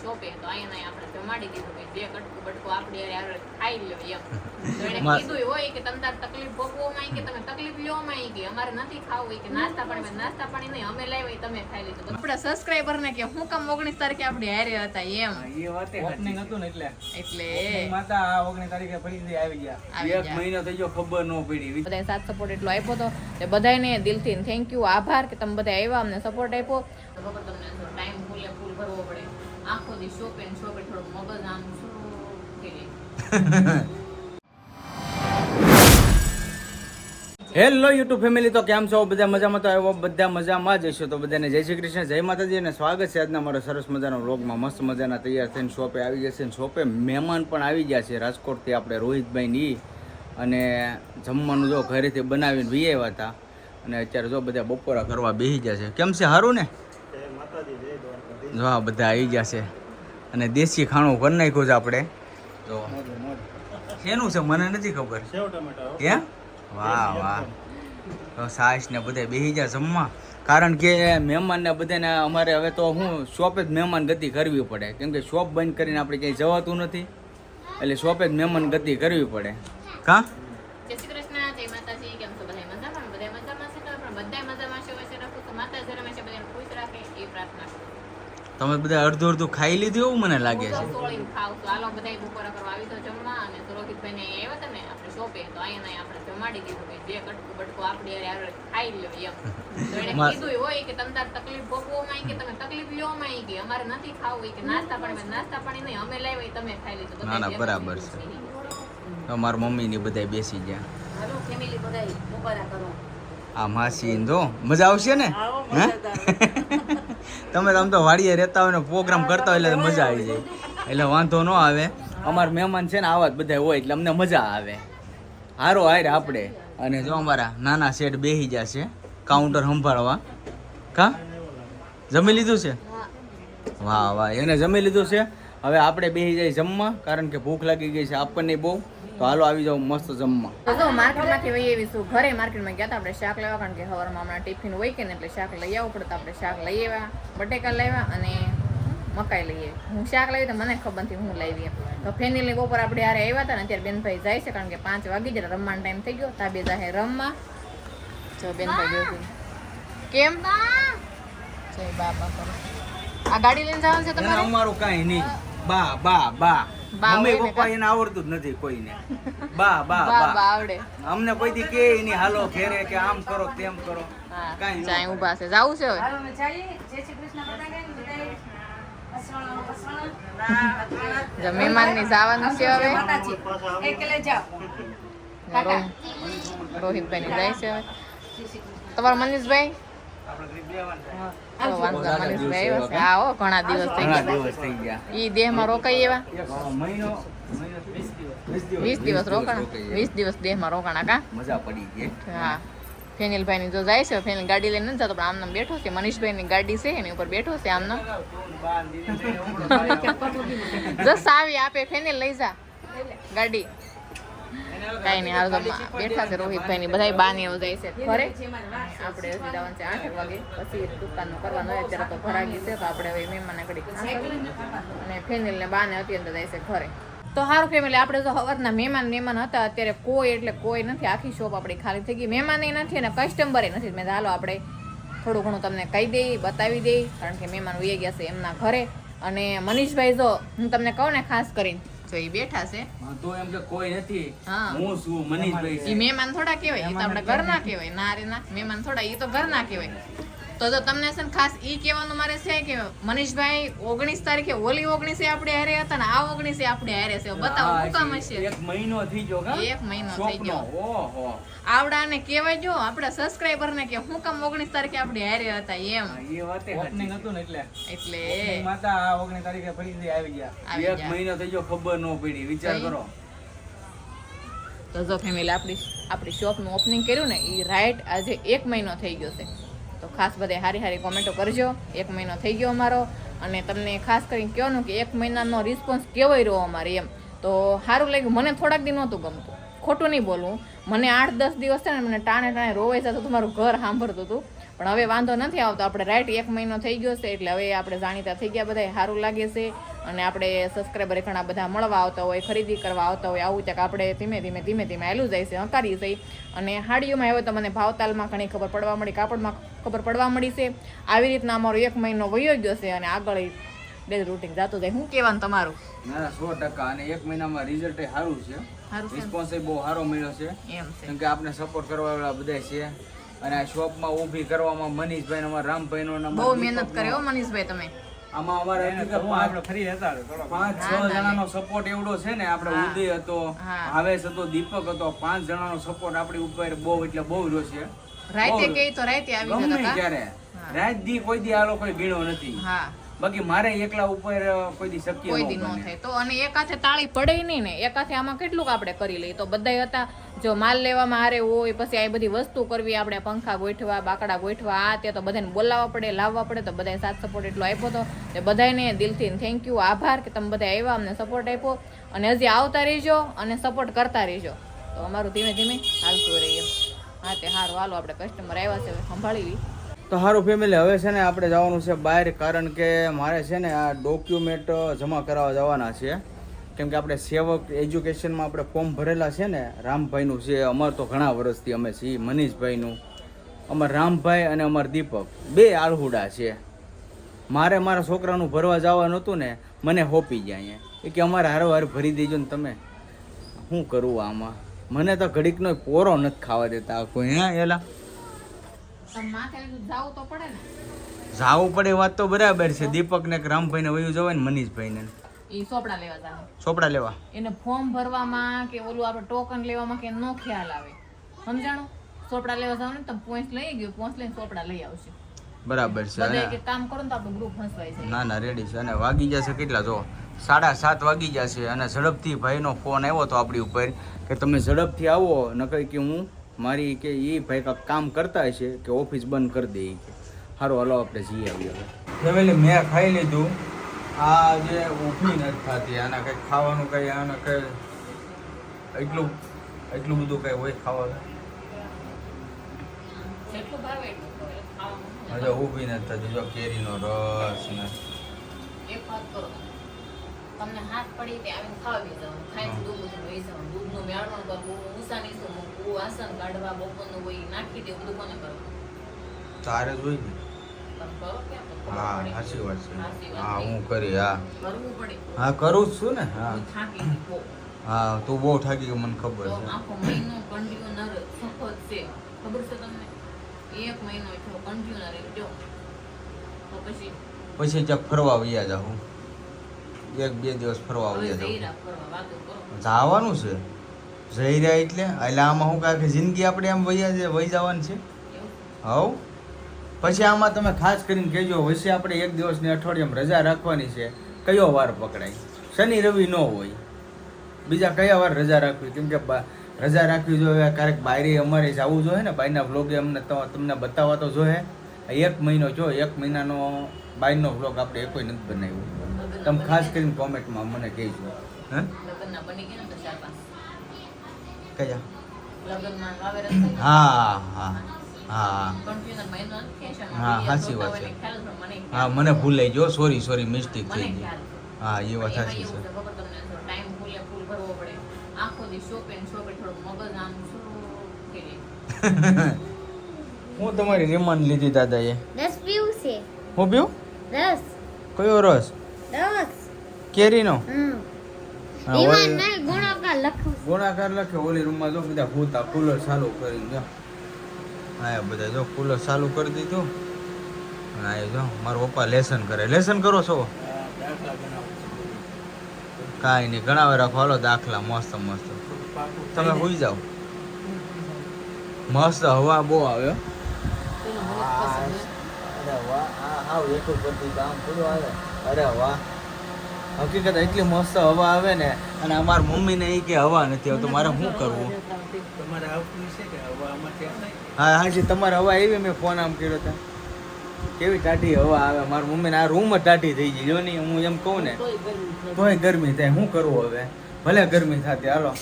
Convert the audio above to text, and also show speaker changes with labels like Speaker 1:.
Speaker 1: શોપે તો અહીંયા આપણે જમાડી દીધું કે જે કટકું બટકું આપણે યાર ખાઈ લ્યો એમ તો એને કીધું હોય કે તમે તાર તકલીફ ભોગવોમાં કે તમે તકલીફ લ્યોમાં કે અમારે નથી ખાવું કે નાસ્તા પાણી નહીં અમે લાવી તમે ખાઈ લીધું આપણા સબસ્ક્રાઇબર ને કે હું કામ 19 તારીખે આપણે હારે હતા એમ
Speaker 2: એ વાત ઓપનિંગ હતું ને
Speaker 1: એટલે
Speaker 2: માતા 19 તારીખે ફરીથી આવી ગયા એક મહિનો થઈ ગયો ખબર ન પડી
Speaker 1: બધાય સાથ સપોર્ટ એટલો આપ્યો તો તે બધાયને દિલથી થેન્ક યુ આભાર કે તમે બધા આવ્યા અમને સપોર્ટ આપ્યો બરોબર તમને ટાઈમ ફૂલ ભરવો પડે આખો દી શોપે થોડું મગજ આમ
Speaker 2: હેલો યુટ્યુબ ફેમિલી, તો કેમ છો બધા? મજામાં? તો આવ્યો બધા મજામાં જ હશો. તો બધાને જય શ્રી કૃષ્ણ, જય માતાજી અને સ્વાગત છે આજના મારા સરસ મજાના વ્લોગમાં. મસ્ત મજાના તૈયાર થઈને શોપે આવી જશે ને શોપે મહેમાન પણ આવી ગયા છે રાજકોટથી આપણે રોહિતભાઈની, અને જમવાનું જો ઘરેથી બનાવીને વી આવ્યા હતા અને અત્યારે જો બધા બપોરા કરવા બેસી ગયા છે. કેમ છે? સારું ને? જો આ બધા આવી ગયા છે અને દેશી ખાણું કરી નાખ્યું છે આપણે. તો શેનું છે મને નથી ખબર. કેમ? વાહ વાહ. તો સાસ ને બધા બેસી જાય જમવા, કારણ કે મહેમાનને બધાને અમારે હવે તો હું શોપે જ મહેમાન ગતિ કરવી પડે, કેમ કે શોપ બંધ કરીને આપણે ક્યાંય જવાતું નથી, એટલે શોપે જ મહેમાન ગતિ કરવી પડે. કા
Speaker 1: જય શ્રી કૃષ્ણ, જય માતાજી. કેમ છો બધા? મજામાં? બધા મજામાં છે? તો આપણે બધા મજામાં છે. વચ્ચે રાખું તો માતા જરા છે બધાને ખુશ રાખે એ પ્રાર્થના કરું.
Speaker 2: તમે બધા અડધું ખાઈ લીધું એવું મને લાગે છે.
Speaker 1: સોળીને ખાવ તો હાલો બધા બપોરા કરવા આવી તો જમવા, અને રોહિતભાઈ ને આવ્યા હતા ને આપણે શોપે તો અહીંયા આપણે જમાડી દીધું કે જે કટકું બટકું આપણે યાર ખાઈ લ્યો એમ તો એને કીધું હોય કે તમે તાર તકલીફ ભોગવોમાં કે તમે તકલીફ લ્યોમાં કે અમારે નથી ખાવું કે નાસ્તા પાણી નહીં અમે લાવી તમે ખાઈ લીધું.
Speaker 2: ના ના બરાબર છે. અમારા મમ્મી ની બધા બેસી ગયા.
Speaker 1: હાલો ફેમિલી બધા બપોરા કરો.
Speaker 2: આ માસી જો મજા આવશે ને? હે તમે આમ તો વાડીએ રહેતા હોય ને પ્રોગ્રામ કરતા હોય એટલે મજા આવી જાય, એટલે વાંધો ન આવે. અમારા મહેમાન છે ને આવા જ બધા હોય એટલે અમને મજા આવે. હારો હારે આપણે. અને જો અમારા નાના શેઠ બેસી જશે કાઉન્ટર સંભાળવા. કા જમી લીધું છે? વાહ વાહ, એને જમી લીધું છે. હવે આપણે બેસી જાય જમવા, કારણ કે ભૂખ લાગી ગઈ છે આપણને બહુ. તો હાલો આવી જાવ મસ્ત જમવા.
Speaker 1: તો માર્કેટમાંથી વહી આવીશું ઘરે. માર્કેટમાં ગયા હતા આપણે શાક લેવા, કારણ કે સવારમાં હમણાં ટિફિન હોય કે ને એટલે શાક લઈ આવવું પડે. તો આપણે શાક લઈ આવ્યા, બટેકા લાવ્યા અને મકાઈ લઈ આવી. હું શાક લાવી તો મને ખબર નથી હું લાવી. તો ફેનિલની બપોર આપણે હારે આવ્યા હતા ને અત્યારે બેનભાઈ જાય છે, કારણ કે 5 વાગી જાય રમવાનો ટાઈમ થઈ ગયો. તાબે જાહે રમવા. જો બેનભાઈ જોઈ કેમ જય બાબા કરો. આ ગાડી લઈને જવાનું છે તમારે?
Speaker 2: અમારું કાંઈ નહીં. બા બા બા મમ્મી પપ્પા એને આવડતું જ નથી કોઈને. બા બા બા
Speaker 1: આવડે
Speaker 2: અમને કોઈ દી કે નહીં હાલો ઘેરે કે આમ કરો તેમ કરો. કાંઈ
Speaker 1: ચાય ઊભા છે, જાવું છે હવે. મહેમાનની જવાનું છે હવે. રોહિતભાઈ ની જાય છે હવે. તમારા મનીષભાઈ ઘણા દિવસ થઈ ગયા. ઈ દેહમાં રોકાઈ એવા 20 દિવસ રોકાણા. 20 દિવસ દેહમાં રોકાણા. કા
Speaker 2: મજા પડી ગઈ.
Speaker 1: હા, ફેનિલભાઈ ની જો જાય છે. ફેનિલ ગાડી લઈને નથી જતો, પણ આમનામ બેઠો છે. મનીષભાઈ ની ગાડી છે એની ઉપર બેઠો છે આમનામ. જસ આવી આપે ફેનિલ લઈ જા ગાડી. કઈ નહીં, હાલ બેઠા છે રોહિતભાઈ ની બધા બાની જાય છે ઘરે. આપણે હજી જવાનું છે 8 વાગે, પછી દુકાનનું કરવાનું હોય. અત્યારે તો ભરાગી છે, તો આપણે હવે મહેમાનને ઘડી અને ફેનિલ ને બાને અત્યંત જાય છે ઘરે. તો સારું ફેમિલી, આપણે જો સવારના મહેમાન હતા, અત્યારે કોઈ એટલે કોઈ નથી. આખી શોપ આપણી ખાલી થઈ ગઈ. મહેમાન નથી અને કસ્ટમર નથી. મેં હાલો આપણે થોડું ઘણું તમને કહી દઈએ, બતાવી દઈએ, કારણ કે મહેમાન વહી ગયા છે એમના ઘરે. અને મનીષભાઈ જો હું તમને કહું ને ખાસ કરીને તો એ બેઠા છે.
Speaker 2: તો એમ કે કોઈ નથી, હું છું મનીષભાઈ છે.
Speaker 1: ઈ મહેમાન થોડા કહેવાય, ઈ તો આપણા ઘરના કહેવાય. ના રે ના, મહેમાન થોડા, ઈ તો ઘરના કહેવાય. તો તમને છે ને ખાસ ઈ કહેવાનું મારે છે કે મનીષભાઈ 19 તારીખે ઓલી 19 આપણે હારે હતા ને આ 19 આપણે હારે છે. બતાવો શું કામ હશે?
Speaker 2: 1 મહિનો થઈ ગયો.
Speaker 1: 1 મહિનો થઈ ગયો. ઓહો, આવડાને કહેવાય જો આપણા સબસ્ક્રાઇબર ને કે હું કામ 19 તારીખે આપણે હારે હતા એમ.
Speaker 2: એ વાતે ઓપનિંગ હતું ને
Speaker 1: એટલે
Speaker 2: માતા 19 તારીખે ફરીથી આવી ગયા. 1 મહિનો થઈ ગયો ખબર ન પડી. વિચાર કરો.
Speaker 1: તો જો ફેમિલી આપણી શોપનું ઓપનિંગ કર્યું ને એ રાઈટ આજે 1 મહિનો થઈ ગયો છે. તો ખાસ બધે હારી કોમેન્ટો કરજો. 1 મહિનો થઈ ગયો અમારો, અને તમને ખાસ કરીને કહેવાનું કે 1 મહિનાનો રિસ્પોન્સ કેવો રહ્યો અમારે એમ. તો સારું લાગ્યું. મને થોડાક દી નહોતું ગમતું, ખોટું નહીં બોલવું. મને 8-10 દિવસ છે ને મને ટાણે રોવાઈ જતું, તમારું ઘર સાંભળતું હતું. પણ હવે વાંધો નથી આવતો. આપણે રાઈટ 1 મહિનો થઈ ગયો છે, એટલે હવે આપણે જાણીતા થઈ ગયા બધા. સારું લાગે છે. અને આપણે સબસ્ક્રાઈબર ઘણા બધા મળવા આવતા હોય, ખરીદી કરવા આવતા હોય, આવું ત્યાં આપણે ધીમે ધીમે આવેલું જાય છે, હકારી જઈ. અને હાડીઓમાં આવ્યો તો મને ભાવતાલમાં ઘણી ખબર પડવા મળી, કાપડમાં ખબર પડવા મળી છે. આવી રીતના અમારો 1 મહિનો વયો ગયો છે અને આગળ ડેલી રૂટીન જાતું જાય. શું કહેવાનું તમારું?
Speaker 2: ના 100%. અને 1 મહિનામાં રિઝલ્ટ સારું છે, રિસ્પોન્સ બહુ સારો મળ્યો છે.
Speaker 1: એમ છે,
Speaker 2: કેમ કે આપણે સપોર્ટ કરવા વાળા બધા છે. અને આ શોપમાં ઊભી કરવામાં મનીષભાઈ અમારા રામભાઈનો
Speaker 1: બહુ મહેનત કરે હો મનીષભાઈ તમે.
Speaker 2: આમાં અમારે 5-6 જણાનો સપોર્ટ એવડો છે ને. આપણે ઉદય હતો, ભાવેશ હતો, દીપક હતો, 5 જણાનો સપોર્ટ આપણી ઉપર બહુ એટલે બહુ રહ્યો છે.
Speaker 1: રાતે કે તો રાતે આવી જતો
Speaker 2: ગમે ત્યારે રાત દી કોઈ દી આ લોકો ગીણો નથી.
Speaker 1: હા,
Speaker 2: બાકી મારે એકલા ઉપર કોઈ દી શક્ય
Speaker 1: કોઈ દી ન થાય. તો અને એક હાથે તાળી પડે નહીં ને, એક હાથે આમાં કેટલું આપણે કરી લઈએ. તો બધાય હતા, જો માલ લેવામાં હારે હોય, પછી આ બધી વસ્તુ કરવી, આપણે પંખા ગોઠવા, બાકડા ગોઠવા, આ તે તો બધાને બોલાવવા પડે, લાવવા પડે. તો બધાય સાથ સપોર્ટ એટલો આપ્યો હતો. તે બધાને દિલથી થેન્ક યુ, આભાર કે તમે બધા આવ્યા, અમને સપોર્ટ આપ્યો. અને હજી આવતા રહેજો અને સપોર્ટ કરતા રહેજો. તો અમારું ધીમે ધીમે હાલતું રહીએ. હા તે હારું, હાલો આપણે કસ્ટમર આવ્યા છે, સંભાળી.
Speaker 2: તો સારું ફેમિલી, હવે છે ને આપણે જવાનું છે બહાર, કારણ કે મારે છે ને આ ડોક્યુમેન્ટ જમા કરાવવા જવાના છે. કેમ કે આપણે સેવક એજ્યુકેશનમાં આપણે ફોર્મ ભરેલા છે ને, રામભાઈનું છે. અમારે તો ઘણા વર્ષથી અમે છીએ, મનીષભાઈનું, અમાર રામભાઈ અને અમાર દીપક, 2 આળહુડા છે. મારે મારા છોકરાનું ભરવા જવાનું હતું ને, મને હોપી ગયા અહીંયા. એ કે અમારે હારો ભરી દેજો ને. તમે શું કરવું આમાં? મને તો ઘડીકનો પોરો નથી ખાવા દેતા કોઈ. એલા જાવું પડે, વાત તો બરાબર છે. દીપક ને રામભાઈ ને વયું જવાય ને, મનીષભાઈ ને
Speaker 1: ચોપડા લેવા જાવ,
Speaker 2: ચોપડા લેવા,
Speaker 1: એને ફોર્મ ભરવામાં કે ઓલું આપણે ટોકન લેવામાં કે નો ખ્યાલ આવે. સમજાણું? ચોપડા લેવા જાવ ને તમે પોઈન્ટ લઈ ગયો, પોઈન્ટ લઈને ચોપડા લઈ આવશે.
Speaker 2: બરાબર છે.
Speaker 1: બધા કે કામ કરો ને તો આપણું ગ્રુપ હંસવાય છે.
Speaker 2: ના ના રેડી છે. અને વાગી જશે કેટલા, જો 7:30 વાગી જશે. અને ઝડપથી ભાઈનો ફોન આવ્યો તો આપણી ઉપર કે તમે ઝડપથી આવો, નકર કે હું મારી કે એ ભાઈ કાંઈક કામ કરતા હશે કે ઓફિસ બંધ કરી દે. કે સારું હાલો આપણે જઈ આવીએ. ફેમિલી મેં ખાઈ લીધું. આ જે ઊભી નથી થતી, આના કંઈક ખાવાનું કંઈ, આને કંઈ એટલું બધું કંઈ હોય ખાવાનું. હજુ ઊભી નથી થતી. જો કેરીનો રસ ને
Speaker 1: એક વાત કરો, તમને હાથ પડી તે આવીને ખાવી જવાનું, ખાઈને દૂધ લઈ જવાનું, દૂધનું મેળવણ કરવું, ઊંસાની શું મૂકવું, વાસણ કાઢવા, બપોરનું હોય નાખી દે, બધું કોને કરવું?
Speaker 2: તારે જોઈ ને.
Speaker 1: તમે કરો ક્યાં?
Speaker 2: હા સાચી વાત છે. હા હું કરી. હા
Speaker 1: કરવું પડે.
Speaker 2: હા કરું જ છું ને. હા
Speaker 1: થાકી ગઈ.
Speaker 2: હા તું બહુ થાકી ગઈ, મને ખબર
Speaker 1: તો
Speaker 2: છે.
Speaker 1: આખો મહિનો કન્ટિન્યુઅર સખત છે, ખબર છે તમને? 1 મહિનો થયો કન્ટિન્યુઅર જો. તો પછી
Speaker 2: ક્યાંક ફરવા વયા જાઉં, 1-2 દિવસ ફરવા વયા જાઉં. જવાનું છે જઈ રહ્યા એટલે આમાં હું કાંઈ જિંદગી આપણે એમ વહી જવાની છે. હવ પછી આમાં તમે ખાસ કરીને કહેજો, વચ્ચે આપણે 1 દિવસની અઠવાડિયામાં રજા રાખવાની છે. કયો વાર પકડાય? શનિ રવિ ન હોય, બીજા કયા વાર રજા રાખવી? કેમ કે રજા રાખવી જોઈએ. ક્યારેક બહાર અમારે જવું જોઈએ ને, બહારના વ્લોગે અમને તમને બતાવવા તો જોઈએ. 1 મહિનો જો 1 મહિનાનો બહારનો વ્લોગ આપણે કોઈ નથી બનાવ્યો. તમે ખાસ કરીને કોમેન્ટમાં મને કહેજો. કયા? હા હા હા હા સાચી વાત છે. હા મને ભૂલાઈ ગયો, સોરી મિસ્ટેક થઈ ગઈ. હા એ વાત સાચી છે. હું તમારી રિમાન્ડ લીધી દાદાએ.
Speaker 3: રસ પીવું છે.
Speaker 2: હું પીવું?
Speaker 3: રસ.
Speaker 2: કયો રસ?
Speaker 3: રસ.
Speaker 2: કેરીનો?
Speaker 3: રિમાન્ડ નહીં, ગુણાકાર લખું.
Speaker 2: ગુણાકાર લખે. ઓલી રૂમમાં જો બધા ભૂતા કુલર ચાલુ કરીને જો. હા બધા જો કુલર ચાલુ કરી દીધું. હા એ જો મારો પપ્પા લેસન કરે. લેસન કરો છો? કાંઈ નહીં, ઘણા વાર રાખો દાખલા મસ્ત મસ્ત. તમે સુઈ જાઓ. મસ્ત હવા બહુ આવે. અરે વાહ, આવ એકું બધી કામ પૂરું આવે. અરે વાહ, હકીકત એટલી મસ્ત હવા આવે ને. અને અમારા મમ્મીને એ કે હવા નથી આવતો, મારે શું કરવું? હા હાજી તમારે હવા આવી. મેં ફોન આમ કર્યો હતા, કેવી ટાઢી હવા આવે. મારી મમ્મીને આ રૂમ જ ટાઢી થઈ ગઈ. જો નહીં હું એમ કહું ને તોય ગરમી થાય. શું કરવું હવે? ભલે ગરમી થતી. હાલો